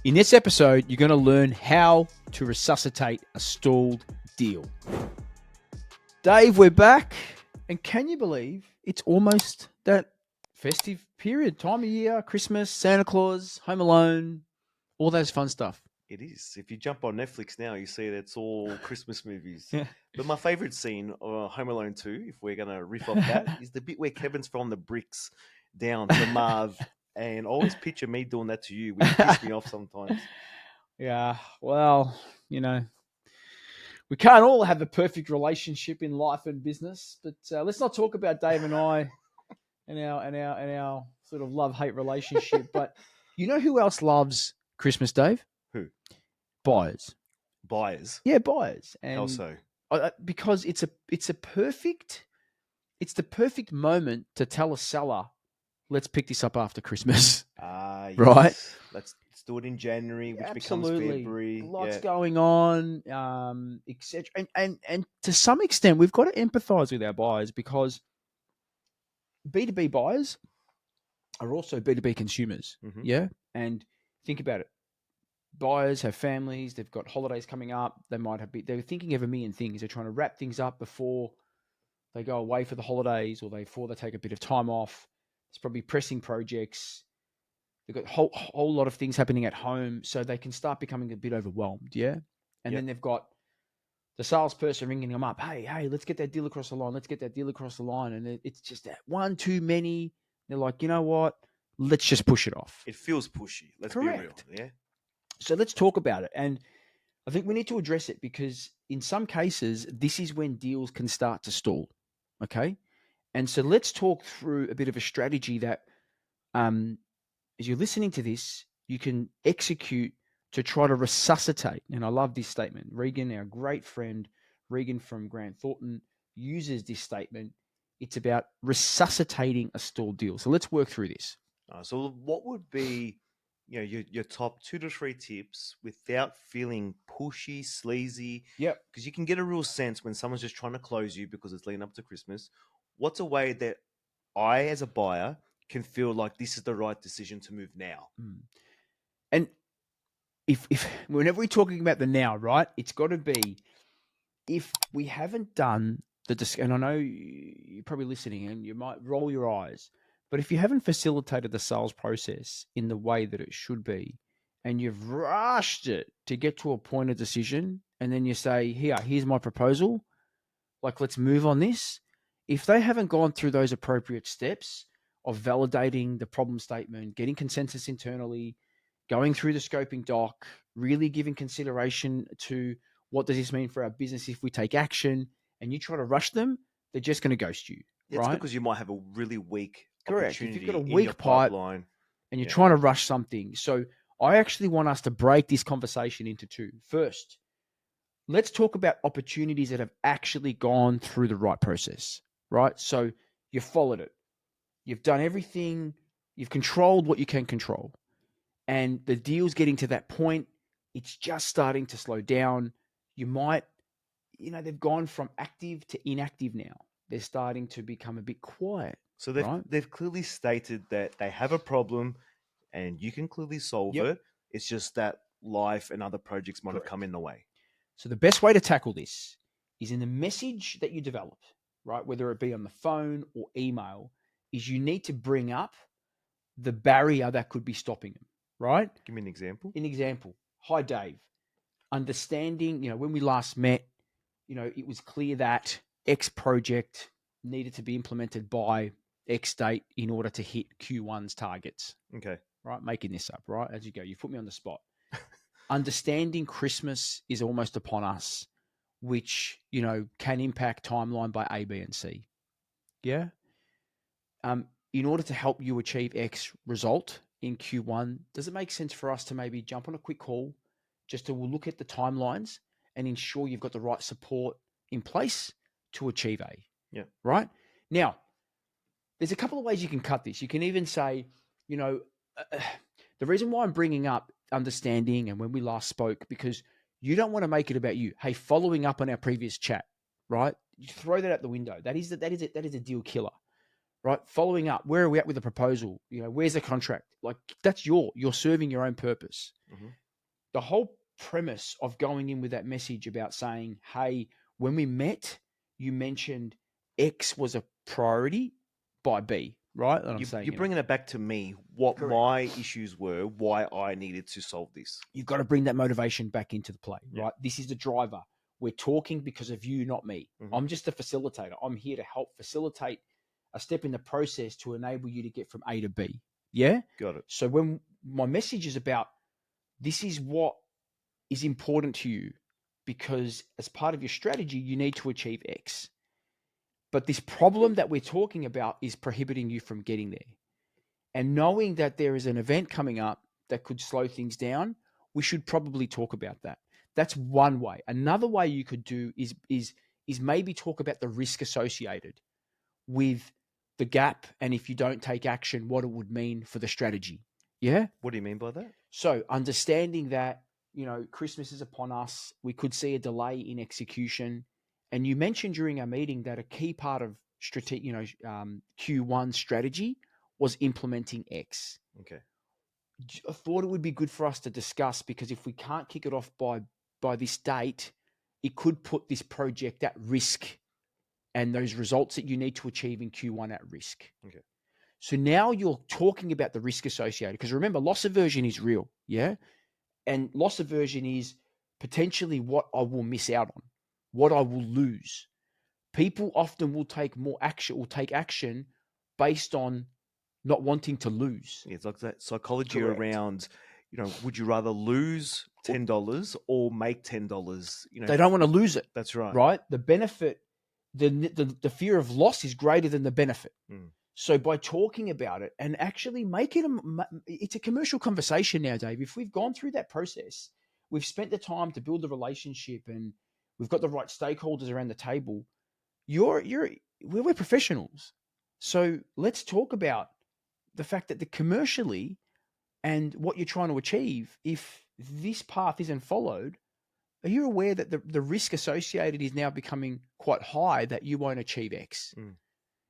In this episode, you're going to learn how to resuscitate a stalled deal. Dave, we're back. And can you believe it's almost that festive period, time of year, Christmas, Santa Claus, Home Alone, all those fun stuff. It is. If you jump on Netflix now, you see that it's all Christmas movies. Yeah. But my favourite scene of Home Alone 2, if we're going to riff off that, is the bit where Kevin's from the bricks down to Marv. And I always picture me doing that to you, which pisses me off sometimes. Yeah, well, you know, we can't all have a perfect relationship in life and business, but let's not talk about Dave and I and our sort of love-hate relationship. But you know who else loves Christmas, Dave? Who? Buyers. Buyers. Yeah, buyers. And How so? because it's the perfect moment to tell a seller, let's pick this up after Christmas. Yes. Right? Let's do it in January, which Absolutely. becomes February. Lots going on, etc. And to some extent, we've got to empathize with our buyers because B2B buyers are also B2B consumers. Mhm. Yeah. And think about it. Buyers have families, they've got holidays coming up, they're thinking of a million things. They're trying to wrap things up before they go away for the holidays or before they take a bit of time off. There's probably pressing projects. They've got a whole lot of things happening at home, so they can start becoming a bit overwhelmed, yeah? And then they've got the salesperson ringing them up, hey, let's get that deal across the line. Let's get that deal across the line. And it's just that one too many. They're like, you know what? Let's just push it off. It feels pushy. Let's be real. Yeah. So let's talk about it. And I think we need to address it because in some cases, this is when deals can start to stall, okay? And so let's talk through a bit of a strategy that as you're listening to this, you can execute to try to resuscitate. And I love this statement. Regan, our great friend, Regan from Grant Thornton, uses this statement. It's about resuscitating a stalled deal. So let's work through this. So what would be your top 2 to 3 tips without feeling pushy, sleazy? Yep. Because you can get a real sense when someone's just trying to close you because it's leading up to Christmas. What's a way that I, as a buyer, can feel like this is the right decision to move now? And if whenever we're talking about the now, right, it's got to be if we haven't done and I know you're probably listening and you might roll your eyes, but if you haven't facilitated the sales process in the way that it should be, and you've rushed it to get to a point of decision, and then you say, here's my proposal, like, let's move on this. If they haven't gone through those appropriate steps of validating the problem statement, getting consensus internally, going through the scoping doc, really giving consideration to what does this mean for our business if we take action, and you try to rush them, they're just going to ghost you. It's right? because you might have a really weak Correct. If you've got a in weak your pipe pipeline and you're trying to rush something. So I actually want us to break this conversation into two. First, let's talk about opportunities that have actually gone through the right process, right? So you followed it. You've done everything. You've controlled what you can control. And the deal's getting to that point. It's just starting to slow down. You might, they've gone from active to inactive now. They're starting to become a bit quiet. So they've clearly stated that they have a problem and you can clearly solve it. It's just that life and other projects might have come in the way. So the best way to tackle this is in the message that you develop, right? Whether it be on the phone or email, is you need to bring up the barrier that could be stopping them, right? Give me an example. Hi, Dave. Understanding, when we last met, it was clear that X project needed to be implemented by X date in order to hit Q1's targets. Okay. Right? Making this up, right? As you go, you put me on the spot. Understanding Christmas is almost upon us, which, can impact timeline by A, B, and C. Yeah. In order to help you achieve X result in Q1, does it make sense for us to maybe jump on a quick call just to look at the timelines and ensure you've got the right support in place to achieve A? Yeah. Right? Now, there's a couple of ways you can cut this. You can even say, the reason why I'm bringing up understanding and when we last spoke, because you don't want to make it about you. Hey, following up on our previous chat, right? You throw that out the window. That is a deal killer, right? Following up, where are we at with the proposal? Where's the contract? Like, that's you're serving your own purpose. Mhm. The whole premise of going in with that message about saying, hey, when we met, you mentioned X was a priority by B, right? And I'm saying, You're bringing it back to me, what Correct. my issues were, why I needed to solve this. you've got to bring that motivation back into the play, Yeah. right? This is the driver. We're talking because of you, not me. Mhm. I'm just a facilitator. I'm here to help facilitate a step in the process to enable you to get from A to B. Yeah. Got it. So when my message is about this is what is important to you because as part of your strategy, you need to achieve X. But this problem that we're talking about is prohibiting you from getting there. And knowing that there is an event coming up that could slow things down, we should probably talk about that. That's one way. Another way you could do is maybe talk about the risk associated with the gap and if you don't take action, what it would mean for the strategy. Yeah. What do you mean by that? So understanding that, Christmas is upon us, we could see a delay in execution. And you mentioned during our meeting that a key part of Q1 strategy was implementing X. Okay. I thought it would be good for us to discuss because if we can't kick it off by this date, it could put this project at risk and those results that you need to achieve in Q1 at risk. Okay. So now you're talking about the risk associated because remember, loss aversion is real, yeah? And loss aversion is potentially what I will miss out on, what I will lose. People often will take action based on not wanting to lose. Yeah, it's like that psychology Correct. around, would you rather lose $10 or make $10? They don't want to lose it, That's right. right? The benefit, the fear of loss is greater than the benefit. Mm. So by talking about it and actually make it it's a commercial conversation now, Dave. If we've gone through that process, we've spent the time to build the relationship and we've got the right stakeholders around the table. We're professionals. So let's talk about the fact that the commercially and what you're trying to achieve, if this path isn't followed, are you aware that the risk associated is now becoming quite high that you won't achieve X? Mm.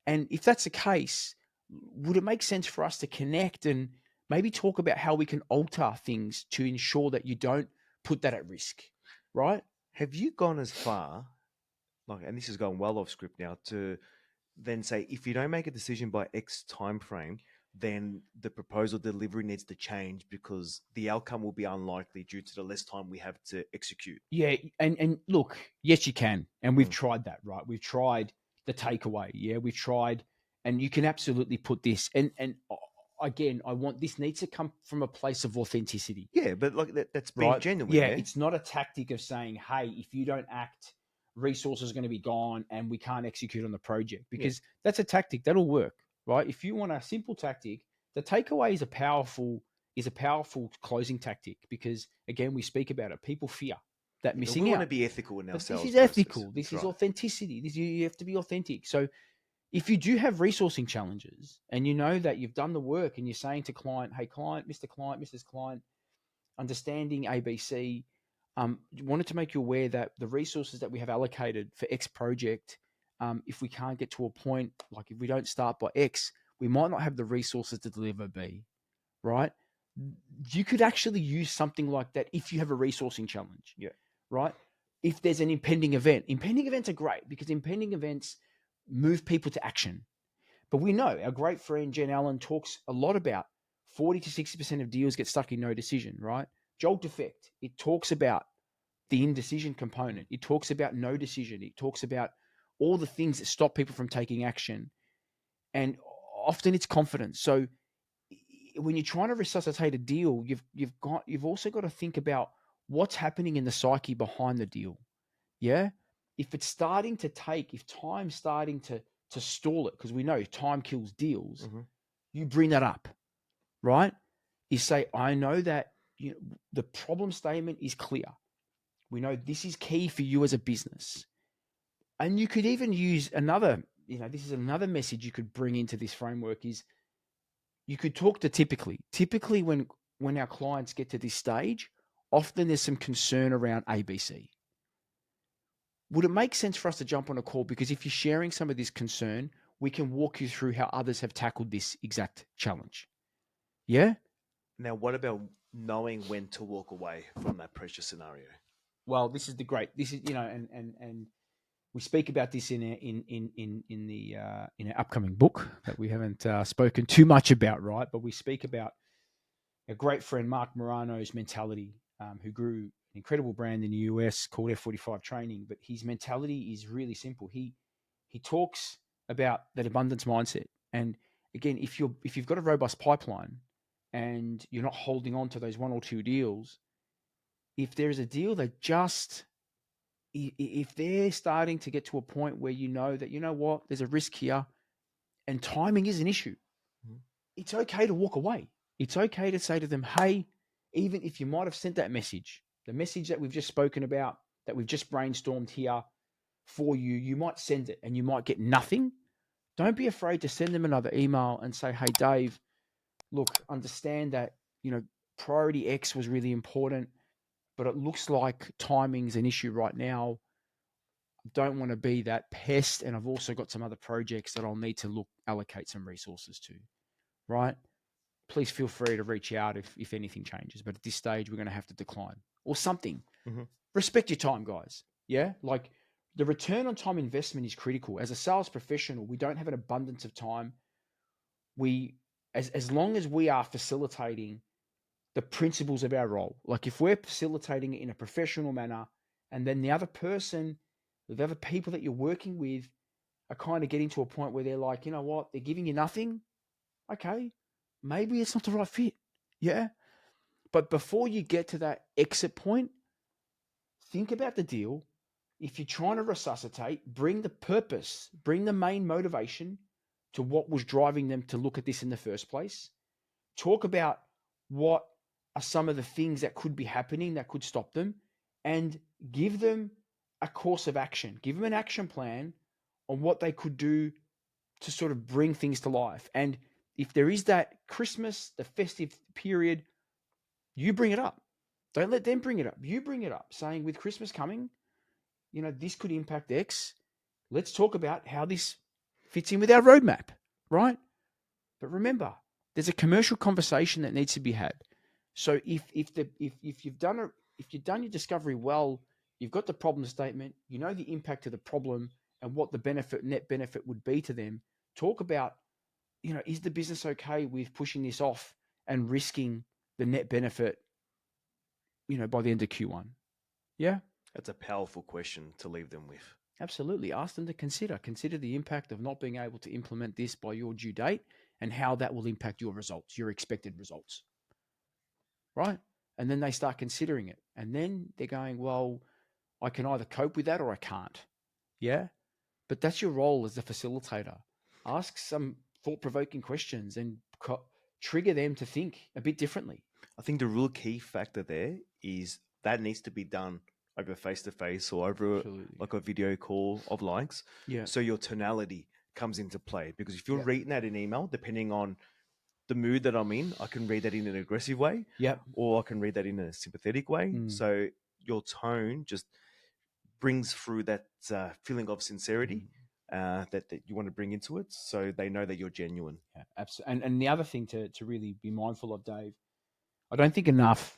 And if that's the case, would it make sense for us to connect and maybe talk about how we can alter things to ensure that you don't put that at risk, right? Have you gone as far, and this is going well off script now, to then say if you don't make a decision by X time frame, then the proposal delivery needs to change because the outcome will be unlikely due to the less time we have to execute. Yeah, and look, yes, you can, and we've Mm. tried that, right? We've tried the takeaway, yeah, we've tried, and you can absolutely put this, and again, I want this needs to come from a place of authenticity, Yeah, but that's being right? genuine. Yeah, Yeah. it's not a tactic of saying, hey, if you don't act, resources are going to be gone, and we can't execute on the project because that's a tactic that'll work, right? If you want a simple tactic, the takeaway is a powerful closing tactic because again, we speak about it. People fear that Yeah, but missing we want out. to be ethical in our But this sales is process. ethical. This That's is right. authenticity. You have to be authentic. So if you do have resourcing challenges and you know that you've done the work and you're saying to client, hey, client, Mrs. Client, understanding ABC, wanted to make you aware that the resources that we have allocated for X project, if we can't get to a point, like if we don't start by X, we might not have the resources to deliver B, right? You could actually use something like that if you have a resourcing challenge. Yeah. Right? If there's an impending events are great because impending events move people to action. But we know our great friend Jen Allen talks a lot about 40 to 60% of deals get stuck in no decision, right? Jolt effect, it talks about the indecision component. It talks about no decision. It talks about all the things that stop people from taking action. And often it's confidence. So when you're trying to resuscitate a deal, you've also got to think about what's happening in the psyche behind the deal. Yeah. If it's starting to if time's starting to stall it, because we know time kills deals, Mm-hmm. you bring that up, right? You say, I know that the problem statement is clear. We know this is key for you as a business. And you could even use another, this is another message you could bring into this framework is you could talk to typically when our clients get to this stage, often there's some concern around ABC. Would it make sense for us to jump on a call? Because if you're sharing some of this concern, we can walk you through how others have tackled this exact challenge. Yeah? Now, what about knowing when to walk away from that pressure scenario. Well, this is and we speak about this in our upcoming book that we haven't spoken too much about, right? But we speak about a great friend, Mark Morano's mentality, who grew an incredible brand in the US called F45 Training. But his mentality is really simple. He talks about that abundance mindset. And again, if you've got a robust pipeline and you're not holding on to those one or two deals, if there's a deal that just if they're starting to get to a point where you know that, you know what, there's a risk here and timing is an issue, it's okay to walk away. It's okay to say to them, hey, even if you might have sent that message, the message that we've just spoken about, that we've just brainstormed here for you, you might send it and you might get nothing. Don't be afraid to send them another email and say, hey, Dave, look, understand that, priority X was really important, but it looks like timing's an issue right now. Don't want to be that pest, and I've also got some other projects that I'll need to allocate some resources to, right? Please feel free to reach out if anything changes, but at this stage we're going to have to decline or something. Respect your time, guys. Yeah, like the return on time investment is critical. As a sales professional, we don't have an abundance of time. As long as we are facilitating the principles of our role, like if we're facilitating it in a professional manner, and then the other people that you're working with are kind of getting to a point where they're like, you know what, they're giving you nothing. Okay, maybe it's not the right fit. Yeah. But before you get to that exit point, think about the deal. If you're trying to resuscitate, bring the purpose, bring the main motivation to what was driving them to look at this in the first place. Talk about what are some of the things that could be happening that could stop them, and give them a course of action. Give them an action plan on what they could do to sort of bring things to life. And if there is that Christmas, the festive period, you bring it up. Don't let them bring it up. You bring it up, saying with Christmas coming, this could impact X. Let's talk about how this fits in with our roadmap, right? But remember, there's a commercial conversation that needs to be had. So if you've done your discovery well, you've got the problem statement, you know the impact of the problem and what the net benefit would be to them. Talk about, is the business okay with pushing this off and risking the net benefit, by the end of Q1? Yeah. That's a powerful question to leave them with. Absolutely. Ask them to consider the impact of not being able to implement this by your due date and how that will impact your results, your expected results. Right? And then they start considering it. And then they're going, well, I can either cope with that or I can't. Yeah. But that's your role as a facilitator. Ask some thought-provoking questions and trigger them to think a bit differently. I think the real key factor there is that needs to be done over face-to-face or over like a video call of likes. Yeah. So your tonality comes into play, because if you're reading that in email, depending on the mood that I'm in, I can read that in an aggressive way, or I can read that in a sympathetic way. So your tone just brings through that feeling of sincerity that you want to bring into it, so they know that you're genuine. Yeah, absolutely. And the other thing to really be mindful of, Dave, I don't think enough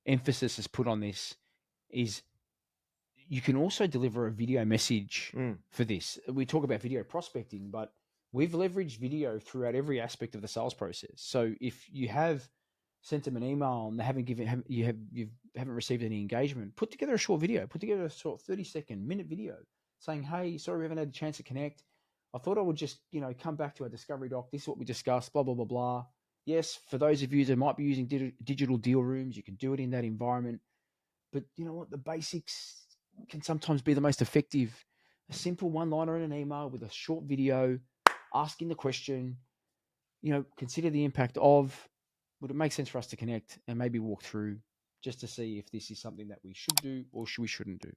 emphasis is put on this, is you can also deliver a video message for this. We talk about video prospecting, but we've leveraged video throughout every aspect of the sales process. So if you have sent them an email and they haven't received any engagement, put together a short video, put together a sort of 30-second minute video saying, hey, sorry, we haven't had a chance to connect. I thought I would just, come back to our discovery doc. This is what we discussed, blah, blah, blah, blah. Yes, for those of you that might be using digital deal rooms, you can do it in that environment. But you know what? The basics can sometimes be the most effective. A simple one-liner in an email with a short video asking the question, consider the impact of, would it make sense for us to connect and maybe walk through just to see if this is something that we should do or we shouldn't do.